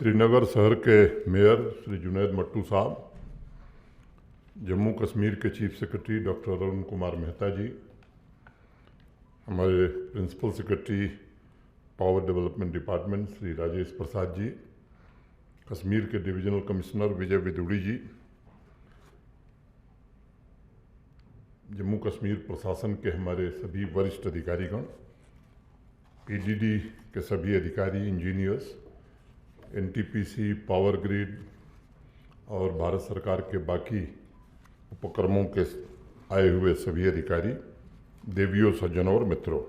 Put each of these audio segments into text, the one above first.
श्रीनगर शहर के मेयर श्री जुनैद मट्टू साहब, जम्मू कश्मीर के chief secretary doctor Arun Kumar Mehta ji, हमारे principal secretary power development department Shri Rajesh Prasad ji, Kashmir के डिविजनल कमिश्नर विजय विदुड़ी जी, जम्मू कश्मीर प्रशासन के हमारे सभी वरिष्ठ अधिकारीगण, पीडीडी के सभी अधिकारी, इंजीनियर्स, एनटीपीसी, पावर ग्रिड और भारत सरकार के बाकी उपक्रमों के आए हुए सभी अधिकारी, देवियों, सज्जनों और मित्रों,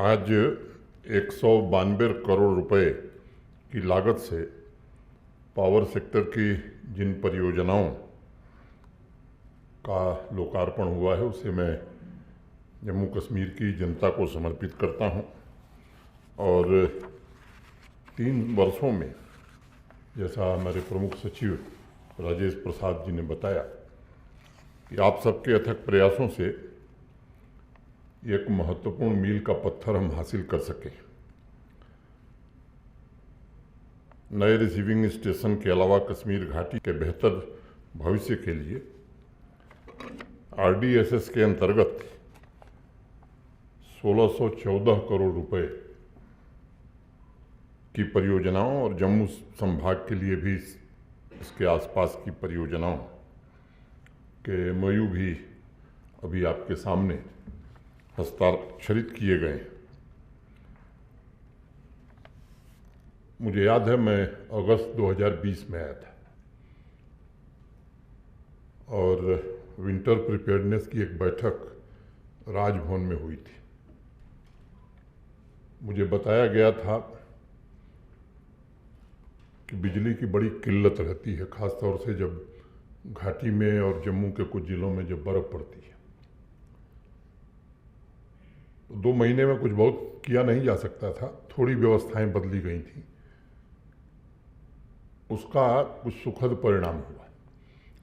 आज 192 करोड़ रुपए की लागत से पावर सेक्टर की जिन परियोजनाओं का लोकार्पण हुआ है उसे मैं जम्मू कश्मीर की जनता को समर्पित करता हूं। और 3 वर्षों में, जैसा हमारे प्रमुख सचिव राजेश प्रसाद जी ने बताया, कि आप सबके अथक प्रयासों से एक महत्वपूर्ण मील का पत्थर हम हासिल कर सके। नए रिसीविंग स्टेशन के अलावा कश्मीर घाटी के बेहतर भविष्य के लिए आरडीएसएस के अंतर्गत 1614 करोड़ रुपए की परियोजनाओं और जम्मू संभाग के लिए भी इसके आसपास की परियोजनाओं के एमओयू भी अभी आपके सामने हस्ताक्षरित किए गए। मुझे याद है, मैं अगस्त 2020 में आया था और विंटर प्रिपेयर्डनेस की एक बैठक राजभवन में हुई थी। मुझे बताया गया था कि बिजली की बड़ी किल्लत रहती है, खासतौर से जब घाटी में और जम्मू के कुछ जिलों में जब बर्फ पड़ती है। तो 2 महीने में कुछ बहुत किया नहीं जा सकता था, थोड़ी व्यवस्थाएं बदली गई थी। उसका कुछ सुखद परिणाम हुआ,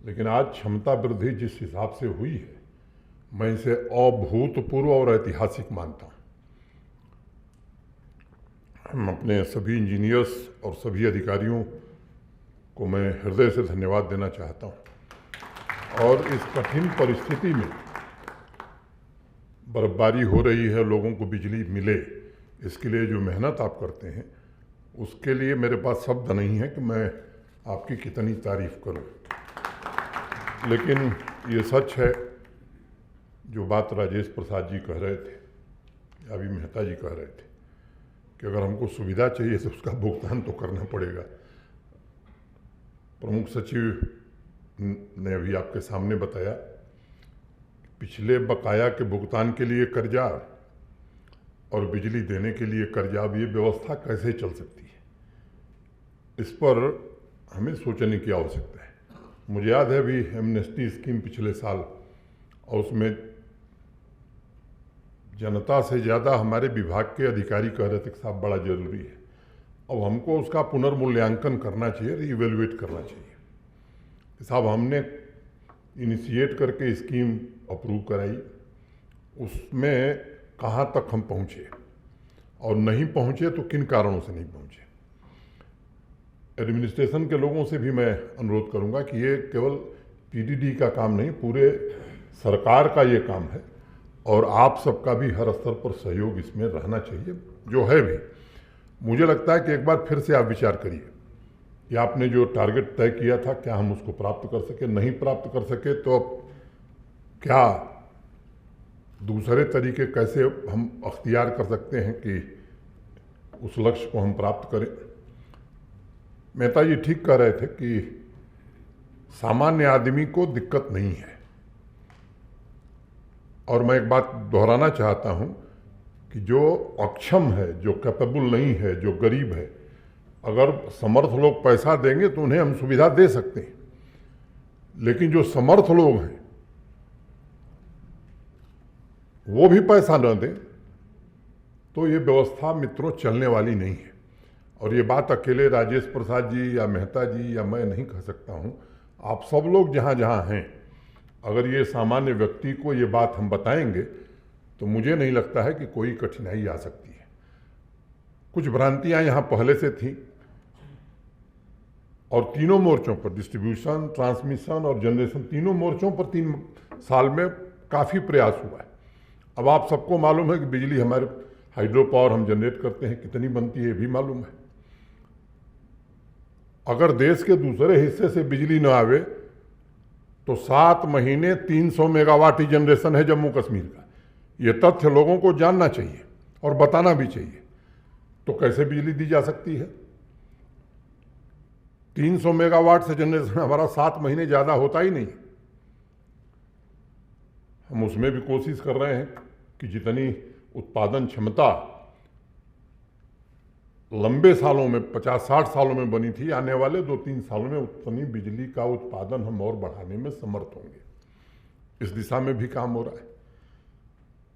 लेकिन आज क्षमता वृद्धि जिस हिसाब से हुई है, मैं इसे अभूतपूर्व और ऐतिहासिक मानता हूँ। हम अपने सभी इंजीनियर्स और सभी अधिकारियों को मैं हृदय से धन्यवाद देना चाहता हूँ। और इस कठिन परिस्थिति में बर्फबारी हो रही है, लोगों को बिजली मिले, इसके लिए जो मेहनत आप करते हैं, उसके लिए मेरे पास शब्द नहीं है कि मैं आपकी कितनी तारीफ करूं। लेकिन ये सच है, जो बात राजेश प्रसाद जी कह रहे थे, अभी मेहता जी कह रहे थे, कि अगर हमको सुविधा चाहिए तो उसका भुगतान तो करना पड़ेगा। प्रमुख सचिव ने अभी आपके सामने बताया, पिछले बकाया के भुगतान के लिए कर्जा और बिजली देने के लिए कर्जा, अब ये व्यवस्था कैसे चल सकती है, इस पर हमें सोचने की आवश्यकता है। मुझे याद है अभी एमनेस्टी स्कीम पिछले साल, और उसमें जनता से ज़्यादा हमारे विभाग के अधिकारी कह रहे थे कि साहब बड़ा जरूरी है, अब हमको उसका पुनर्मूल्यांकन करना चाहिए, रीइवैल्यूएट करना चाहिए। साहब हमने इनिशिएट करके स्कीम अप्रूव कराई, उसमें कहाँ तक हम पहुँचे और नहीं पहुँचे तो किन कारणों से नहीं पहुँचे। एडमिनिस्ट्रेशन के लोगों से भी मैं अनुरोध करूँगा कि ये केवल पीडीडी का काम नहीं, पूरे सरकार का ये काम है और आप सबका भी हर स्तर पर सहयोग इसमें रहना चाहिए, जो है भी। मुझे लगता है कि एक बार फिर से आप विचार करिए कि आपने जो टारगेट तय किया था, क्या हम उसको प्राप्त कर सके। नहीं प्राप्त कर सके तो अब क्या दूसरे तरीके कैसे हम अख्तियार कर सकते हैं कि उस लक्ष्य को हम प्राप्त करें। मेहता जी ठीक कह रहे थे कि सामान्य आदमी को दिक्कत नहीं है, और मैं एक बात दोहराना चाहता हूं कि जो अक्षम है, जो कैपेबल नहीं है, जो गरीब है, अगर समर्थ लोग पैसा देंगे तो उन्हें हम सुविधा दे सकते हैं, लेकिन जो समर्थ लोग हैं वो भी पैसा न दें तो ये व्यवस्था मित्रों चलने वाली नहीं है। और ये बात अकेले राजेश प्रसाद जी या मेहता जी या मैं नहीं कह सकता हूँ, आप सब लोग जहाँ जहाँ हैं, अगर ये सामान्य व्यक्ति को ये बात हम बताएंगे तो मुझे नहीं लगता है कि कोई कठिनाई आ सकती है। कुछ भ्रांतियां यहाँ पहले से थी, और तीनों मोर्चों पर, डिस्ट्रीब्यूशन, ट्रांसमिशन और जनरेशन, तीनों मोर्चों पर 3 साल में काफ़ी प्रयास हुआ है। अब आप सबको मालूम है कि बिजली हमारे हाइड्रो पावर हम जनरेट करते हैं कितनी बनती है, ये भी मालूम है। अगर देश के दूसरे हिस्से से बिजली न आवे तो 7 महीने 300 मेगावाट ही जनरेशन है जम्मू कश्मीर का। ये तथ्य लोगों को जानना चाहिए और बताना भी चाहिए। तो कैसे बिजली दी जा सकती है? 300 मेगावाट से जनरेशन हमारा 7 महीने ज़्यादा होता ही नहीं। हम उसमें भी कोशिश कर रहे हैं कि जितनी उत्पादन क्षमता लंबे सालों में 50-60 सालों में बनी थी, आने वाले 2-3 सालों में उतनी बिजली का उत्पादन हम और बढ़ाने में समर्थ होंगे। इस दिशा में भी काम हो रहा है।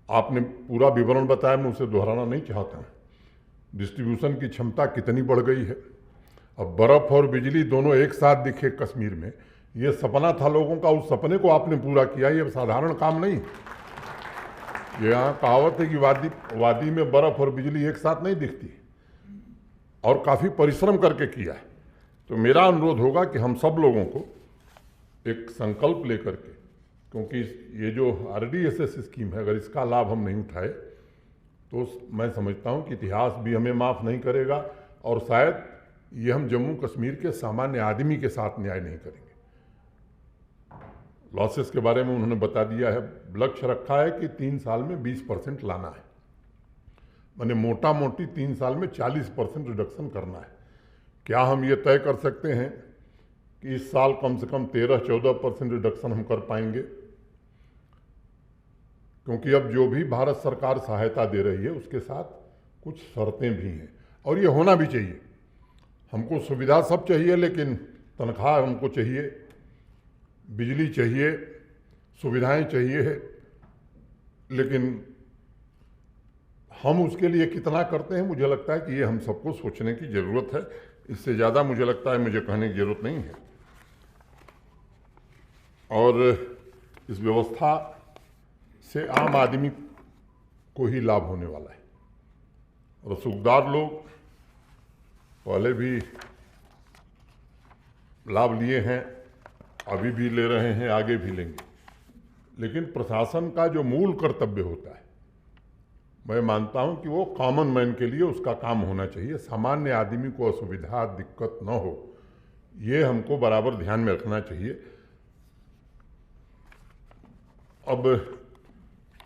आपने पूरा विवरण बताया, मैं उसे दोहराना नहीं चाहता हूँ। डिस्ट्रीब्यूशन की क्षमता कितनी बढ़ गई है। अब बर्फ़ और बिजली दोनों एक साथ दिखे कश्मीर में, ये सपना था लोगों का, उस सपने को आपने पूरा किया। ये साधारण काम नहीं। ये यहाँ कहावत है कि वादी में बर्फ़ और बिजली एक साथ नहीं दिखती, और काफ़ी परिश्रम करके किया है। तो मेरा अनुरोध होगा कि हम सब लोगों को एक संकल्प लेकर के, क्योंकि ये जो RDSS स्कीम है, अगर इसका लाभ हम नहीं उठाए तो मैं समझता हूँ कि इतिहास भी हमें माफ़ नहीं करेगा, और शायद ये हम जम्मू कश्मीर के सामान्य आदमी के साथ न्याय नहीं करेंगे। लॉसेस के बारे में उन्होंने बता दिया है। लक्ष्य रखा है कि 3 साल में 20% लाना है, मैंने मोटा मोटी 3 साल में 40% रिडक्शन करना है। क्या हम ये तय कर सकते हैं कि इस साल कम से कम 13-14% रिडक्शन हम कर पाएंगे? क्योंकि अब जो भी भारत सरकार सहायता दे रही है उसके साथ कुछ शर्तें भी हैं, और ये होना भी चाहिए। हमको सुविधा सब चाहिए, लेकिन तनख्वाह हमको चाहिए, बिजली चाहिए, सुविधाएं चाहिए, लेकिन हम उसके लिए कितना करते हैं, मुझे लगता है कि ये हम सबको सोचने की ज़रूरत है। इससे ज़्यादा मुझे लगता है मुझे कहने की ज़रूरत नहीं है। और इस व्यवस्था से आम आदमी को ही लाभ होने वाला है। रसूखदार लोग पहले भी लाभ लिए हैं, अभी भी ले रहे हैं, आगे भी लेंगे। लेकिन प्रशासन का जो मूल कर्तव्य होता है, मैं मानता हूं कि वो कॉमन मैन के लिए उसका काम होना चाहिए। सामान्य आदमी को असुविधा, दिक्कत न हो, ये हमको बराबर ध्यान में रखना चाहिए। अब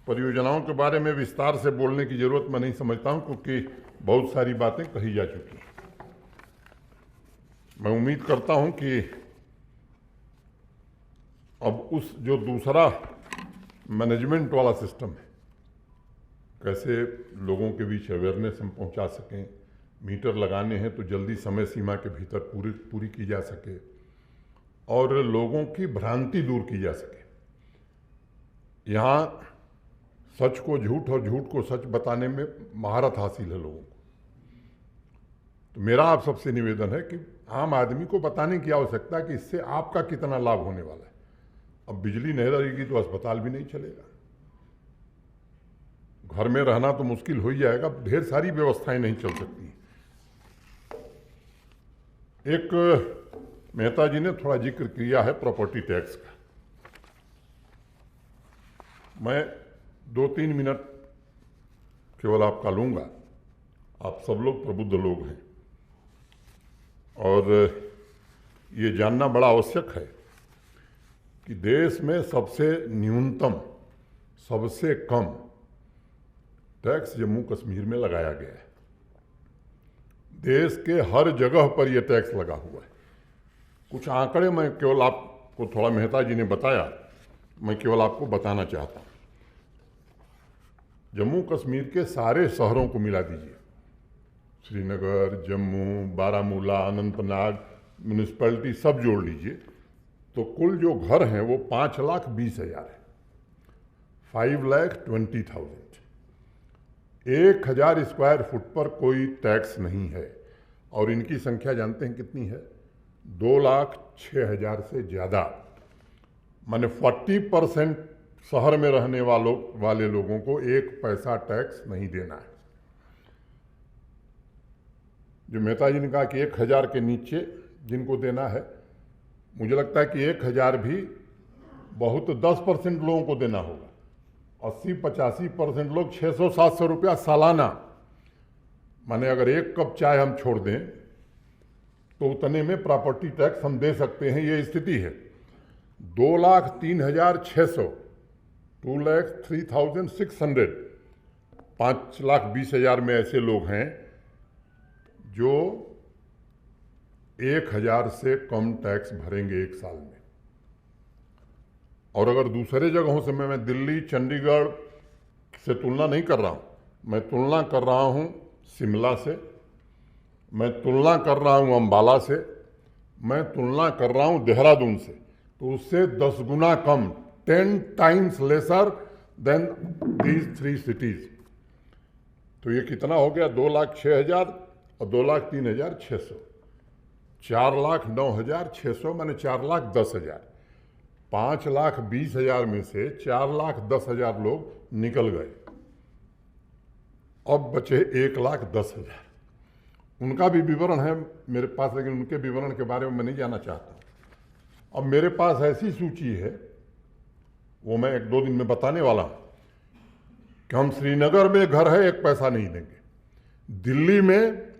परियोजनाओं के बारे में विस्तार से बोलने की ज़रूरत मैं नहीं समझता हूं, क्योंकि बहुत सारी बातें कही जा चुकी हैं। मैं उम्मीद करता हूं कि अब उस जो दूसरा मैनेजमेंट वाला सिस्टम है, कैसे लोगों के बीच अवेयरनेस हम पहुंचा सकें, मीटर लगाने हैं तो जल्दी समय सीमा के भीतर पूरी की जा सके, और लोगों की भ्रांति दूर की जा सके। यहाँ सच को झूठ और झूठ को सच बताने में महारत हासिल है लोगों को। तो मेरा आप सबसे निवेदन है कि आम आदमी को बताने की आवश्यकता है कि इससे आपका कितना लाभ होने वाला है। अब बिजली नहीं रहेगी तो अस्पताल भी नहीं चलेगा, घर में रहना तो मुश्किल हो ही जाएगा, ढेर सारी व्यवस्थाएं नहीं चल सकती। एक मेहता जी ने थोड़ा जिक्र किया है प्रॉपर्टी टैक्स का। मैं 2-3 मिनट केवल आपका लूँगा। आप सब लोग प्रबुद्ध लोग हैं, और ये जानना बड़ा आवश्यक है कि देश में सबसे न्यूनतम, सबसे कम टैक्स जम्मू कश्मीर में लगाया गया है। देश के हर जगह पर यह टैक्स लगा हुआ है। कुछ आंकड़े मैं केवल आपको, थोड़ा मेहता जी ने बताया, मैं केवल आपको बताना चाहता हूँ। जम्मू कश्मीर के सारे शहरों को मिला दीजिए, श्रीनगर, जम्मू, बारामूला, अनंतनाग म्यूनिसपैलिटी सब जोड़ लीजिए, तो कुल जो घर हैं वो 5,20,000 है, 5,20,000। 1,000 स्क्वायर फुट पर कोई टैक्स नहीं है, और इनकी संख्या जानते हैं कितनी है? 2,06,000 से ज़्यादा। माने 40% शहर में रहने वाले लोगों को 1 पैसा टैक्स नहीं देना है। जो मेहता जी ने कहा कि 1,000 के नीचे जिनको देना है, मुझे लगता है कि 1,000 भी बहुत 10% लोगों को देना होगा। 80-85% लोग 600-700 रुपया सालाना, माने अगर 1 कप चाय हम छोड़ दें तो उतने में प्रॉपर्टी टैक्स हम दे सकते हैं, ये स्थिति है। 2,03,600, 2,03,600, 5,20,000 में ऐसे लोग हैं जो 1,000 से कम टैक्स भरेंगे एक साल में। और अगर दूसरे जगहों से, मैं दिल्ली चंडीगढ़ से तुलना नहीं कर रहा हूँ, मैं तुलना कर रहा हूँ शिमला से, मैं तुलना कर रहा हूँ अम्बाला से, मैं तुलना कर रहा हूँ देहरादून से, तो उससे 10 गुना कम, 10 times lesser than these 3 cities. तो ये कितना हो गया? 2,06,000 और 2,03,600, 4,09,600 माने 4,10,000। 5,20,000 में से 4,10,000 लोग निकल गए, अब बचे 1,10,000। उनका भी विवरण है मेरे पास, लेकिन उनके विवरण के बारे में मैं नहीं जाना चाहता। अब मेरे पास ऐसी सूची है, वो मैं 1-2 दिन में बताने वाला हूँ, कि हम श्रीनगर में घर है 1 पैसा नहीं देंगे, दिल्ली में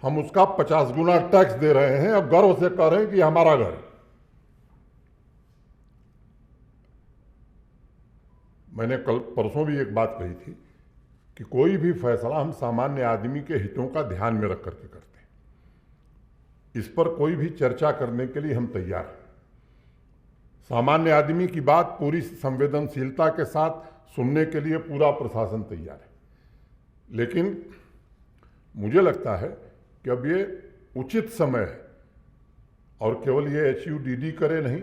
हम उसका 50 गुना टैक्स दे रहे हैं और गर्व से कह रहे हैं कि हमारा घर है। मैंने कल परसों भी एक बात कही थी कि कोई भी फैसला हम सामान्य आदमी के हितों का ध्यान में रख करके करते हैं। इस पर कोई भी चर्चा करने के लिए हम तैयार हैं। सामान्य आदमी की बात पूरी संवेदनशीलता के साथ सुनने के लिए पूरा प्रशासन तैयार है, लेकिन मुझे लगता है कि अब ये उचित समय है, और केवल ये HUDD करे नहीं,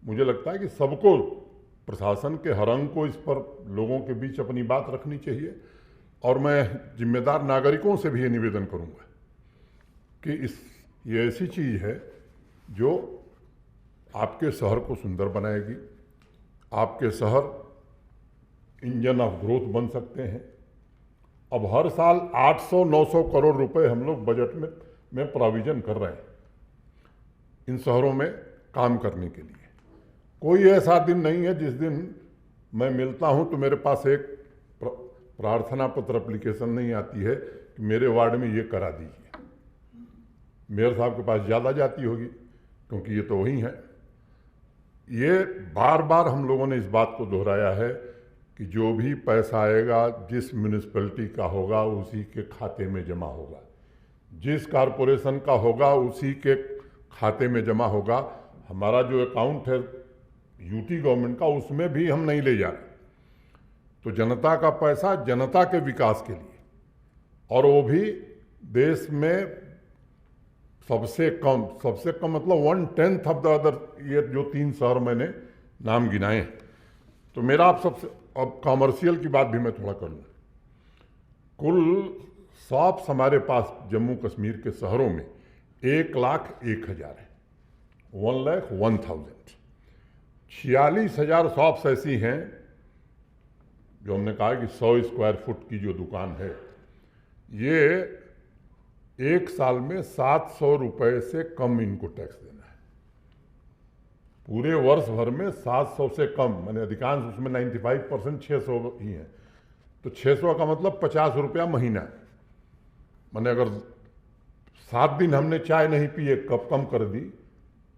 मुझे लगता है कि सबको, प्रशासन के हर अंग को इस पर लोगों के बीच अपनी बात रखनी चाहिए। और मैं जिम्मेदार नागरिकों से भी ये निवेदन करूंगा कि ये ऐसी चीज़ है जो आपके शहर को सुंदर बनाएगी, आपके शहर इंजन ऑफ ग्रोथ बन सकते हैं। अब हर साल 800-900 करोड़ रुपए हम लोग बजट में प्रोविजन कर रहे हैं इन शहरों में काम करने के लिए। कोई ऐसा दिन नहीं है जिस दिन मैं मिलता हूं तो मेरे पास एक प्रार्थना पत्र एप्लीकेशन नहीं आती है कि मेरे वार्ड में ये करा दीजिए। मेयर साहब के पास ज़्यादा जाती होगी, क्योंकि ये तो वही हैं। ये बार बार हम लोगों ने इस बात को दोहराया है कि जो भी पैसा आएगा जिस म्यूनिसिपैलिटी का होगा उसी के खाते में जमा होगा, जिस कारपोरेशन का होगा उसी के खाते में जमा होगा। हमारा जो अकाउंट है यूटी गवर्नमेंट का, उसमें भी हम नहीं ले जा रहे। तो जनता का पैसा जनता के विकास के लिए, और वो भी देश में सबसे कम मतलब 1/10 ऑफ द अदर, ये जो 3 शहर मैंने नाम गिनाए हैं। तो मेरा आप सबसे, अब कॉमर्शियल की बात भी मैं थोड़ा कर लूँ। कुल शॉप्स हमारे पास जम्मू कश्मीर के शहरों में 1,01,000 है, 1,01,000। 46,000 शॉप्स ऐसी हैं जो हमने कहा कि 100 स्क्वायर फुट की जो दुकान है, ये एक साल में 700 रुपये से कम इनको टैक्स देना है। पूरे वर्ष भर में 700 से कम, मैंने अधिकांश उसमें 95% 600 ही है। तो 600 का मतलब 50 रुपया महीना है। मैंने अगर 7 दिन हमने चाय नहीं पी, 1 कप कम कर दी,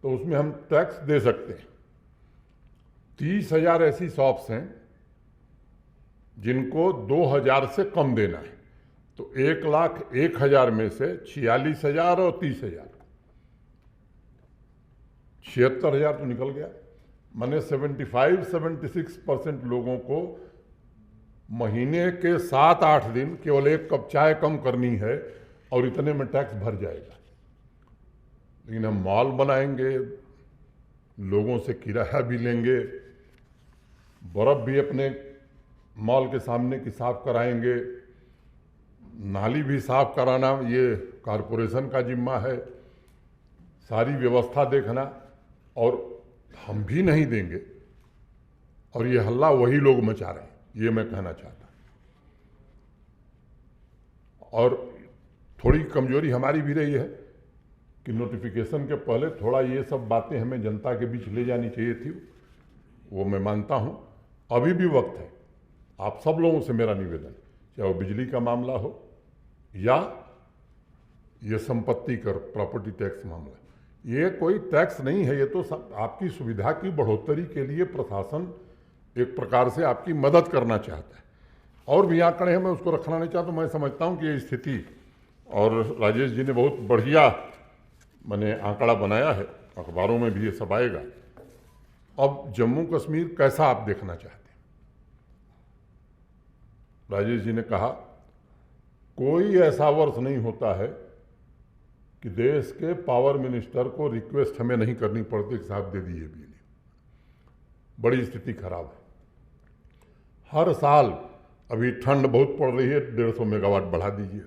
तो उसमें हम टैक्स दे सकते हैं। 30,000 ऐसी शॉप्स हैं जिनको 2,000 से कम देना है। तो 1,01,000 में से 46,000 और 30,000, 76,000 तो निकल गया। मैंने 75-76% लोगों को महीने के 7-8 दिन केवल 1 कप चाय कम करनी है और इतने में टैक्स भर जाएगा। लेकिन हम मॉल बनाएंगे, लोगों से किराया भी लेंगे, बर्फ भी अपने मॉल के सामने की साफ कराएंगे, नाली भी साफ कराना ये कारपोरेशन का जिम्मा है, सारी व्यवस्था देखना, और हम भी नहीं देंगे। और ये हल्ला वही लोग मचा रहे हैं, ये मैं कहना चाहता। और थोड़ी कमजोरी हमारी भी रही है कि नोटिफिकेशन के पहले थोड़ा ये सब बातें हमें जनता के बीच ले जानी चाहिए थी, वो मैं मानता हूँ। अभी भी वक्त है। आप सब लोगों से मेरा निवेदन, चाहे वो बिजली का मामला हो या ये संपत्ति कर प्रॉपर्टी टैक्स मामला, ये कोई टैक्स नहीं है, ये तो आपकी सुविधा की बढ़ोतरी के लिए प्रशासन एक प्रकार से आपकी मदद करना चाहता है। और भी आंकड़े हैं, मैं उसको रखना नहीं चाहता। मैं समझता हूँ कि ये स्थिति, और राजेश जी ने बहुत बढ़िया मैंने आंकड़ा बनाया है, अखबारों में भी ये सब आएगा। अब जम्मू कश्मीर कैसा आप देखना चाहते हैं? राजेश जी ने कहा कोई ऐसा वर्ष नहीं होता है कि देश के पावर मिनिस्टर को रिक्वेस्ट हमें नहीं करनी पड़ती कि साहब दे दीजिए बिजली। बड़ी स्थिति खराब है। हर साल, अभी ठंड बहुत पड़ रही है, 150 मेगावाट बढ़ा दीजिए।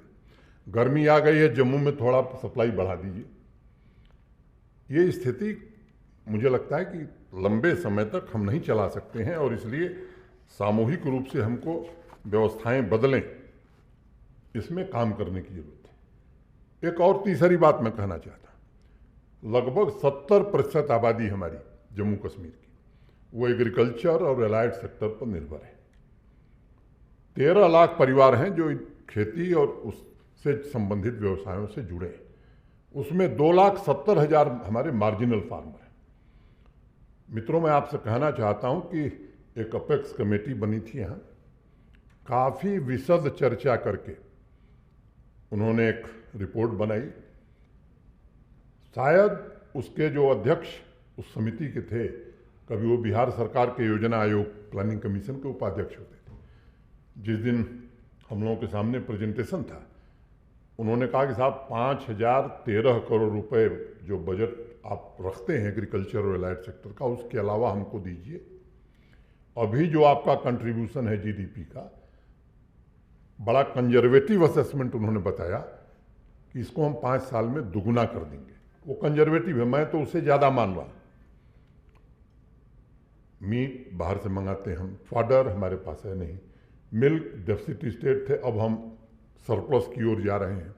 गर्मी आ गई है, जम्मू में थोड़ा सप्लाई बढ़ा दीजिए। ये स्थिति मुझे लगता है कि लंबे समय तक हम नहीं चला सकते हैं, और इसलिए सामूहिक रूप से हमको व्यवस्थाएं बदलें, इसमें काम करने की जरूरत है। एक और तीसरी बात मैं कहना चाहता हूँ, लगभग 70% आबादी हमारी जम्मू कश्मीर की वो एग्रीकल्चर और एलाइड सेक्टर पर निर्भर है। 13 लाख परिवार हैं जो खेती और उससे संबंधित व्यवसायों से जुड़े हैं। उसमें 2,70,000 हमारे मार्जिनल फार्मर हैं। मित्रों, मैं आपसे कहना चाहता हूं कि एक अपेक्स कमेटी बनी थी यहाँ, काफ़ी विशद चर्चा करके उन्होंने एक रिपोर्ट बनाई। शायद उसके जो अध्यक्ष उस समिति के थे, कभी वो बिहार सरकार के योजना आयोग प्लानिंग कमीशन के उपाध्यक्ष होते थे। जिस दिन हम लोगों के सामने प्रेजेंटेशन था, उन्होंने कहा कि साहब 5,013 करोड़ रुपए जो बजट आप रखते हैं एग्रीकल्चर और एलाइड सेक्टर का, उसके अलावा हमको दीजिए। अभी जो आपका कंट्रीब्यूशन है जीडीपी का, बड़ा कंजर्वेटिव असेसमेंट उन्होंने बताया कि इसको हम 5 साल में दुगुना कर देंगे। वो कंजर्वेटिव है, मैं तो उससे ज़्यादा मान रहा हूँ। मीट बाहर से मंगाते हम, फॉडर हमारे पास है नहीं, मिल्क डेफिसिट स्टेट थे, अब हम सरप्लस की ओर जा रहे हैं।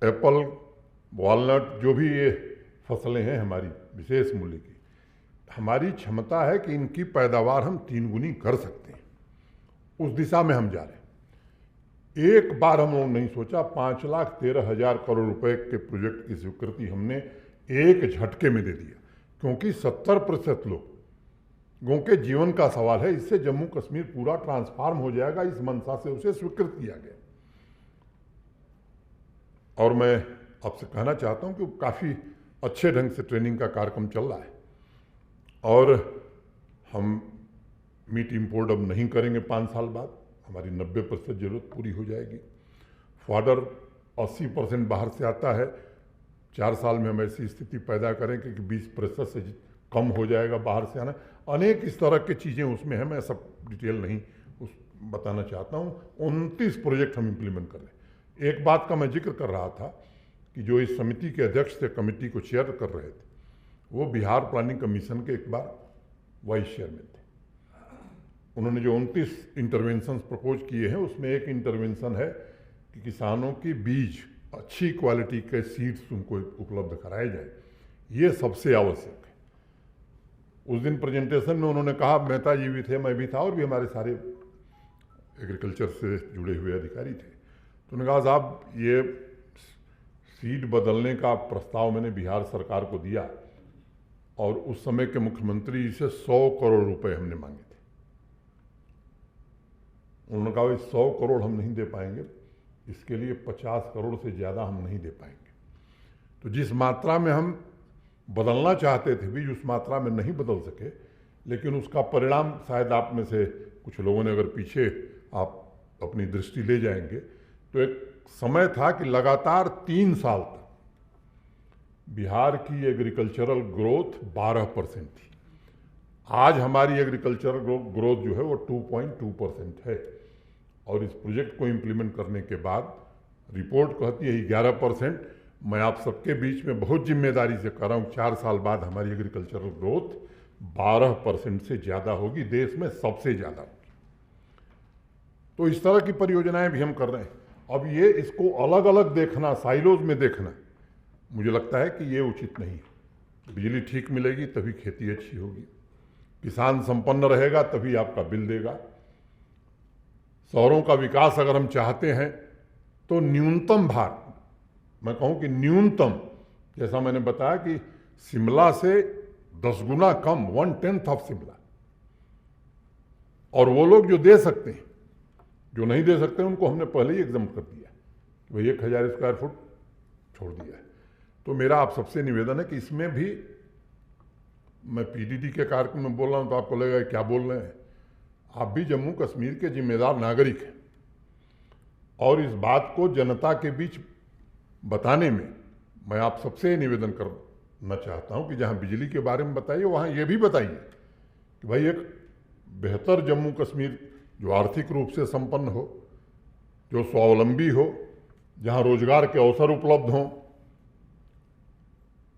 एप्पल, वॉलनट, जो भी ये फसलें हैं हमारी विशेष मूल्य की, हमारी क्षमता है कि इनकी पैदावार हम 3 गुनी कर सकते हैं। उस दिशा में हम जा रहे हैं। एक बार हम लोगों ने नहीं सोचा 5,13,000 करोड़ रुपए के प्रोजेक्ट की स्वीकृति हमने एक झटके में दे दिया, क्योंकि 70% लोगों के जीवन का सवाल है। इससे जम्मू कश्मीर पूरा ट्रांसफॉर्म हो जाएगा, इस मंशा से उसे स्वीकृत किया गया। और मैं आपसे कहना चाहता हूं कि काफ़ी अच्छे ढंग से ट्रेनिंग का कार्यक्रम चल रहा है, और हम मीट इंपोर्ट अब नहीं करेंगे 5 साल बाद। हमारी 90% जरूरत पूरी हो जाएगी। फॉडर 80% बाहर से आता है। 4 साल में हम ऐसी स्थिति पैदा करें कि 20% से कम हो जाएगा बाहर से आना। अनेक इस तरह की चीज़ें उसमें हैं, मैं सब डिटेल नहीं बताना चाहता हूँ। 29 प्रोजेक्ट हम इम्प्लीमेंट कर रहे हैं। एक बात का मैं जिक्र कर रहा था कि जो इस समिति के अध्यक्ष थे, कमेटी को चेयर कर रहे थे, वो बिहार प्लानिंग कमीशन के एक बार वाइस चेयरमैन थे। उन्होंने जो 29 इंटरवेंशंस प्रपोज किए हैं, उसमें एक इंटरवेंशन है कि किसानों की बीज, अच्छी क्वालिटी के सीड्स उनको उपलब्ध कराए जाए। ये सबसे आवश्यक है। उस दिन प्रेजेंटेशन में उन्होंने कहा, मेहता जी भी थे, मैं भी था, और भी हमारे सारे एग्रीकल्चर से जुड़े हुए अधिकारी थे। तो उन्होंने कहा साहब, ये सीड बदलने का प्रस्ताव मैंने बिहार सरकार को दिया, और उस समय के मुख्यमंत्री जी से 100 करोड़ रुपए हमने मांगे थे। उन्होंने कहा 100 करोड़ हम नहीं दे पाएंगे, इसके लिए 50 करोड़ से ज़्यादा हम नहीं दे पाएंगे। तो जिस मात्रा में हम बदलना चाहते थे भी, उस मात्रा में नहीं बदल सके। लेकिन उसका परिणाम शायद आप में से कुछ लोगों ने, अगर पीछे आप अपनी दृष्टि ले जाएंगे, तो एक समय था कि लगातार 3 साल तक बिहार की एग्रीकल्चरल ग्रोथ 12% थी। आज हमारी एग्रीकल्चरल ग्रोथ जो है वो 2.2% है, और इस प्रोजेक्ट को इम्प्लीमेंट करने के बाद रिपोर्ट कहती है 11%। मैं आप सबके बीच में बहुत जिम्मेदारी से कह रहा हूँ, 4 साल बाद हमारी एग्रीकल्चरल ग्रोथ 12% से ज़्यादा होगी, देश में सबसे ज़्यादा होगी। तो इस तरह की परियोजनाएं भी हम कर रहे हैं। अब ये इसको अलग अलग देखना, साइलोज में देखना, मुझे लगता है कि ये उचित नहीं है। बिजली ठीक मिलेगी तभी खेती अच्छी होगी, किसान संपन्न रहेगा तभी आपका बिल देगा। शहरों का विकास अगर हम चाहते हैं तो न्यूनतम भार, मैं कहूँ कि न्यूनतम, जैसा मैंने बताया कि शिमला से 10 गुना कम, 1/10 ऑफ शिमला। और वो लोग जो दे सकते हैं, जो नहीं दे सकते उनको हमने पहले ही एग्जाम कर दिया, वही 1000 स्क्वायर फुट छोड़ दिया है। तो मेरा आप सबसे निवेदन है कि इसमें भी, मैं पीडीडी के कार्यक्रम में बोल रहा हूँ तो आपको लगेगा क्या बोल रहे हैं, आप भी जम्मू कश्मीर के जिम्मेदार नागरिक हैं और इस बात को जनता के बीच बताने में मैं आप सबसे निवेदन करना चाहता हूँ कि जहाँ बिजली के बारे में बताइए वहाँ ये भी बताइए कि भाई एक बेहतर जम्मू कश्मीर जो आर्थिक रूप से संपन्न हो, जो स्वावलंबी हो, जहाँ रोजगार के अवसर उपलब्ध हों,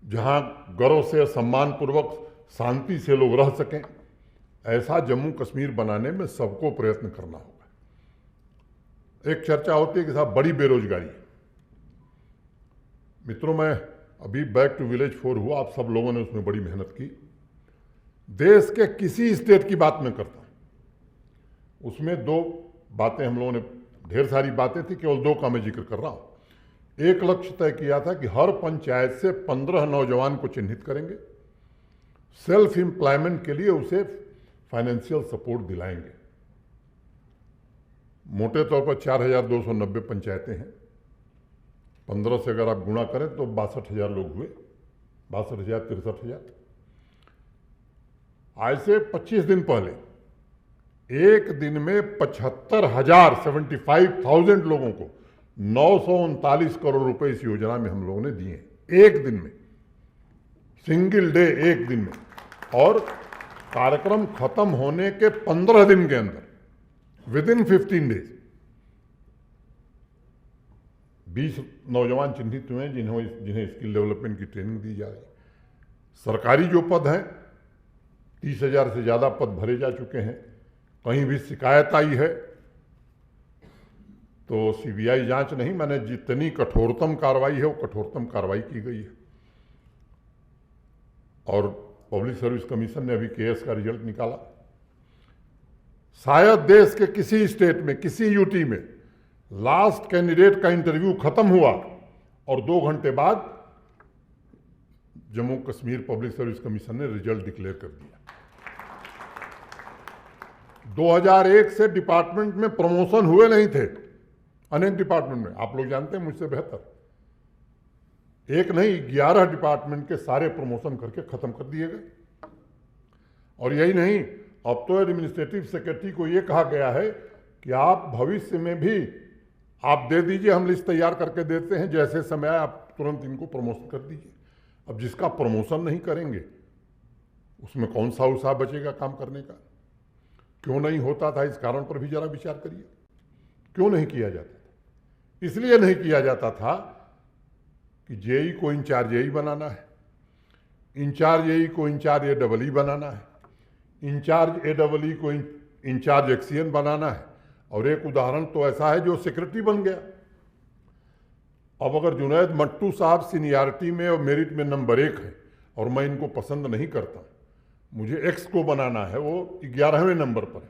जहाँ गर्व से सम्मानपूर्वक शांति से लोग रह सकें, ऐसा जम्मू कश्मीर बनाने में सबको प्रयत्न करना होगा। एक चर्चा होती है कि साहब बड़ी बेरोजगारी। मित्रों, मैं अभी बैक टू विलेज 4 हुआ, आप सब लोगों ने उसमें बड़ी मेहनत की। देश के किसी स्टेट की बात मैं करता हूं, उसमें 2 बातें हम लोगों ने, ढेर सारी बातें थी, केवल 2 का मैं जिक्र कर रहा हूं। एक लक्ष्य तय किया था कि हर पंचायत से 15 नौजवान को चिन्हित करेंगे, सेल्फ एम्प्लॉयमेंट के लिए उसे फाइनेंशियल सपोर्ट दिलाएंगे। मोटे तौर पर 4290 पंचायतें हैं, 15 से अगर आप गुणा करें तो 62,000 लोग हुए, 62,000 63,000। आज से 25 दिन पहले एक दिन में 75,000 लोगों को 939 करोड़ रुपए इस योजना में हम लोगों ने दिए, एक दिन में, सिंगल डे, एक दिन में। और कार्यक्रम खत्म होने के 15 दिन के अंदर, विदिन 15 डेज, 20 नौजवान चिन्हित हुए हैं जिन्हें स्किल डेवलपमेंट की ट्रेनिंग दी जा रही है। सरकारी जो पद हैं, 30,000 से ज़्यादा पद भरे जा चुके हैं। कहीं भी शिकायत आई है तो सीबीआई जांच नहीं, मैंने जितनी कठोरतम कार्रवाई है वो कठोरतम कार्रवाई की गई है। और पब्लिक सर्विस कमीशन ने अभी केएस का रिजल्ट निकाला। शायद देश के किसी स्टेट में, किसी यूटी में लास्ट कैंडिडेट का इंटरव्यू खत्म हुआ और 2 घंटे बाद Jammu Kashmir public service commission ने रिजल्ट डिक्लेयर कर दिया। 2001 से डिपार्टमेंट में प्रमोशन हुए नहीं थे, अनेक डिपार्टमेंट में, आप लोग जानते हैं मुझसे बेहतर। एक नहीं, 11 डिपार्टमेंट के सारे प्रमोशन करके खत्म कर दिए गए। और यही नहीं, अब तो एडमिनिस्ट्रेटिव सेक्रेटरी को यह कहा गया है कि आप भविष्य में भी आप दे दीजिए, हम लिस्ट तैयार करके देते हैं, जैसे समय आप तुरंत इनको प्रमोशन कर दीजिए। अब जिसका प्रमोशन नहीं करेंगे उसमें कौन सा उत्साह बचेगा काम करने का? क्यों नहीं होता था, इस कारण पर भी जरा विचार करिए। क्यों नहीं किया जाता था? इसलिए नहीं किया जाता था कि जेई को इंचार्ज जेई बनाना है, इंचार्ज एई को इंचार्ज एई बनाना है, इंचार्ज एई को इंचार्ज एक्सीएन बनाना है। और एक उदाहरण तो ऐसा है जो सेक्रेटरी बन गया। अब अगर जुनैद मट्टू साहब सीनियरिटी में और मेरिट में नंबर 1 है और मैं इनको पसंद नहीं करता, मुझे एक्स को बनाना है, वो 11वें नंबर पर है,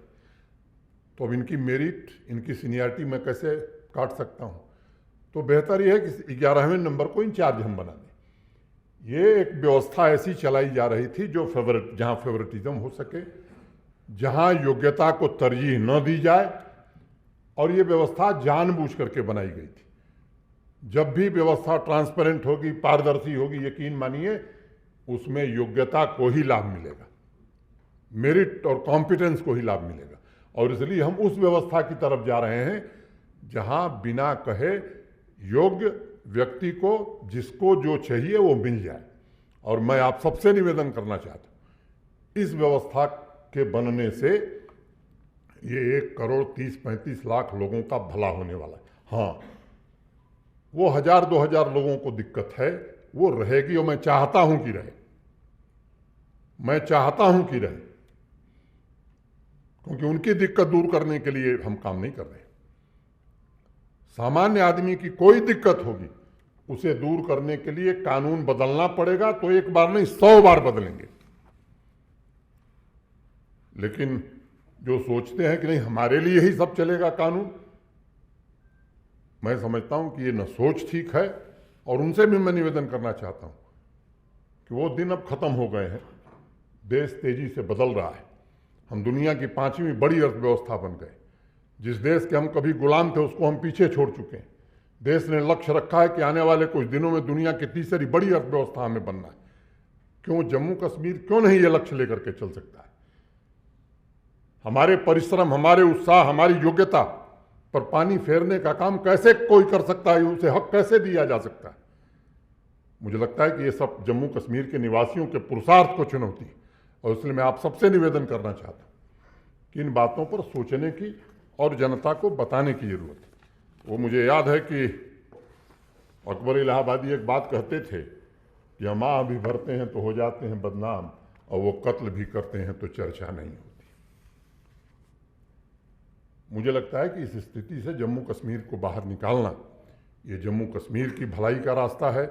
तो अब इनकी मेरिट, इनकी सीनियरिटी मैं कैसे काट सकता हूँ? तो बेहतर यह है कि 11वें नंबर को इंचार्ज हम बना दें। ये एक व्यवस्था ऐसी चलाई जा रही थी जो जहाँ फेवरेटिज्म हो सके, जहाँ योग्यता को तरजीह न दी जाए, और ये व्यवस्था जानबूझ करके बनाई गई थी। जब भी व्यवस्था ट्रांसपेरेंट होगी, पारदर्शी होगी, यकीन मानिए उसमें योग्यता को ही लाभ मिलेगा, मेरिट और कॉम्पिटेंस को ही लाभ मिलेगा। और इसलिए हम उस व्यवस्था की तरफ जा रहे हैं जहां बिना कहे योग्य व्यक्ति को जिसको जो चाहिए वो मिल जाए। और मैं आप सबसे निवेदन करना चाहता हूं, इस व्यवस्था के बनने से ये 1,30,35 लाख लोगों का भला होने वाला है। हाँ, वो 1,000-2,000 लोगों को दिक्कत है, वो रहेगी और मैं चाहता हूं कि रहे, मैं चाहता हूं कि रहे, क्योंकि उनकी दिक्कत दूर करने के लिए हम काम नहीं कर रहे। सामान्य आदमी की कोई दिक्कत होगी उसे दूर करने के लिए कानून बदलना पड़ेगा, तो एक बार नहीं 100 बार बदलेंगे। लेकिन जो सोचते हैं कि नहीं हमारे लिए ही सब चलेगा कानून, मैं समझता हूं कि ये न सोच ठीक है, और उनसे भी मैं निवेदन करना चाहता हूं कि वो दिन अब खत्म हो गए हैं। देश तेजी से बदल रहा है, हम दुनिया की 5वीं बड़ी अर्थव्यवस्था बन गए। जिस देश के हम कभी गुलाम थे उसको हम पीछे छोड़ चुके हैं। देश ने लक्ष्य रखा है कि आने वाले कुछ दिनों में दुनिया की तीसरी बड़ी अर्थव्यवस्था हमें बनना है। क्यों जम्मू कश्मीर क्यों नहीं ये लक्ष्य लेकर के चल सकता है? हमारे परिश्रम, हमारे उत्साह, हमारी योग्यता पर पानी फेरने का काम कैसे कोई कर सकता है? उसे हक कैसे दिया जा सकता है? मुझे लगता है कि ये सब जम्मू कश्मीर के निवासियों के पुरुषार्थ को चुनौती है, और इसलिए मैं आप सबसे निवेदन करना चाहता हूं कि इन बातों पर सोचने की और जनता को बताने की जरूरत है। वो मुझे याद है कि अकबर इलाहाबादी एक बात कहते थे कि हम आह भी भरते हैं तो हो जाते हैं बदनाम, और वो कत्ल भी करते हैं तो चर्चा नहीं होती। मुझे लगता है कि इस स्थिति से जम्मू कश्मीर को बाहर निकालना, ये जम्मू कश्मीर की भलाई का रास्ता है,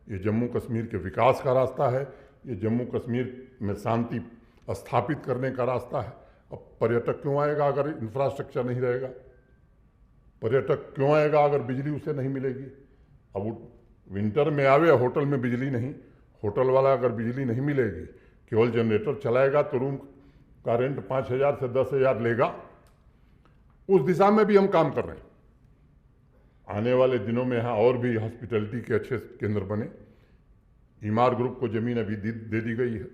ये जम्मू कश्मीर के विकास का रास्ता है, ये जम्मू कश्मीर में शांति स्थापित करने का रास्ता है। अब पर्यटक क्यों आएगा अगर इंफ्रास्ट्रक्चर नहीं रहेगा? पर्यटक क्यों आएगा अगर बिजली उसे नहीं मिलेगी? अब विंटर में आवे, होटल में बिजली नहीं, होटल वाला अगर बिजली नहीं मिलेगी, केवल जनरेटर चलाएगा तो रूम का रेंट 5,000 से 10,000 लेगा। उस दिशा में भी हम काम कर रहे हैं। आने वाले दिनों में यहाँ और भी हॉस्पिटैलिटी के अच्छे केंद्र बने। ईमार ग्रुप को जमीन अभी दे दी गई है।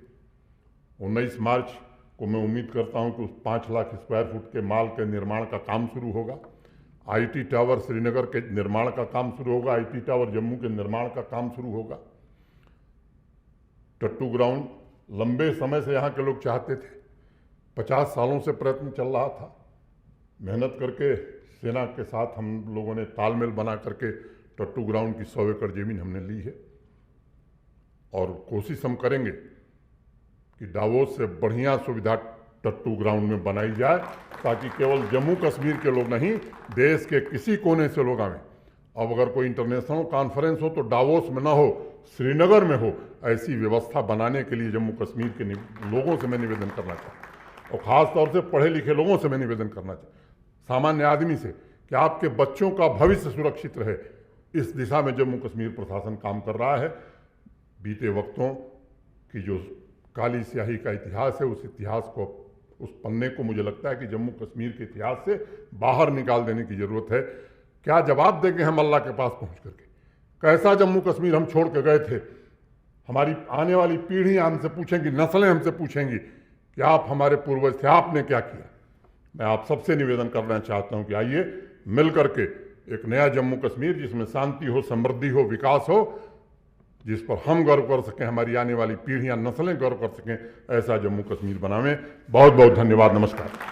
19 मार्च को मैं उम्मीद करता हूँ कि उस 5 लाख स्क्वायर फुट के माल के निर्माण का काम शुरू होगा। आईटी टावर श्रीनगर के निर्माण का काम शुरू होगा, आईटी टावर जम्मू के निर्माण का काम शुरू होगा। टट्टू ग्राउंड लंबे समय से यहाँ के लोग चाहते थे, 50 सालों से प्रयत्न चल रहा था। मेहनत करके सेना के साथ हम लोगों ने तालमेल बना करके टट्टू ग्राउंड की 100 एकड़ जमीन हमने ली है, और कोशिश हम करेंगे कि डावोस से बढ़िया सुविधा टट्टू ग्राउंड में बनाई जाए, ताकि केवल जम्मू कश्मीर के लोग नहीं, देश के किसी कोने से लोग आवें। अब अगर कोई इंटरनेशनल कॉन्फ्रेंस हो तो डावोस में ना हो, श्रीनगर में हो, ऐसी व्यवस्था बनाने के लिए जम्मू कश्मीर के लोगों से मैं निवेदन करना चाहता हूँ, और ख़ास तौर से पढ़े लिखे लोगों से मैं निवेदन करना चाहता हूँ, सामान्य आदमी से, कि आपके बच्चों का भविष्य सुरक्षित रहे। इस दिशा में जम्मू कश्मीर प्रशासन काम कर रहा है। बीते वक्तों की जो काली स्याही का इतिहास है, उस इतिहास को, उस पन्ने को मुझे लगता है कि जम्मू कश्मीर के इतिहास से बाहर निकाल देने की ज़रूरत है। क्या जवाब देंगे हम अल्लाह के पास पहुँच करके? कैसा जम्मू कश्मीर हम छोड़ के गए थे? हमारी आने वाली पीढ़ियाँ हमसे पूछेंगी, नस्लें हमसे पूछेंगी कि आप हमारे पूर्वज थे, आपने क्या किया? मैं आप सबसे निवेदन करना चाहता हूं कि आइए मिल करके एक नया जम्मू कश्मीर, जिसमें शांति हो, समृद्धि हो, विकास हो, जिस पर हम गर्व कर सकें, हमारी आने वाली पीढ़ियां, नस्लें गर्व कर सकें, ऐसा जम्मू कश्मीर बनावें। बहुत बहुत धन्यवाद। नमस्कार।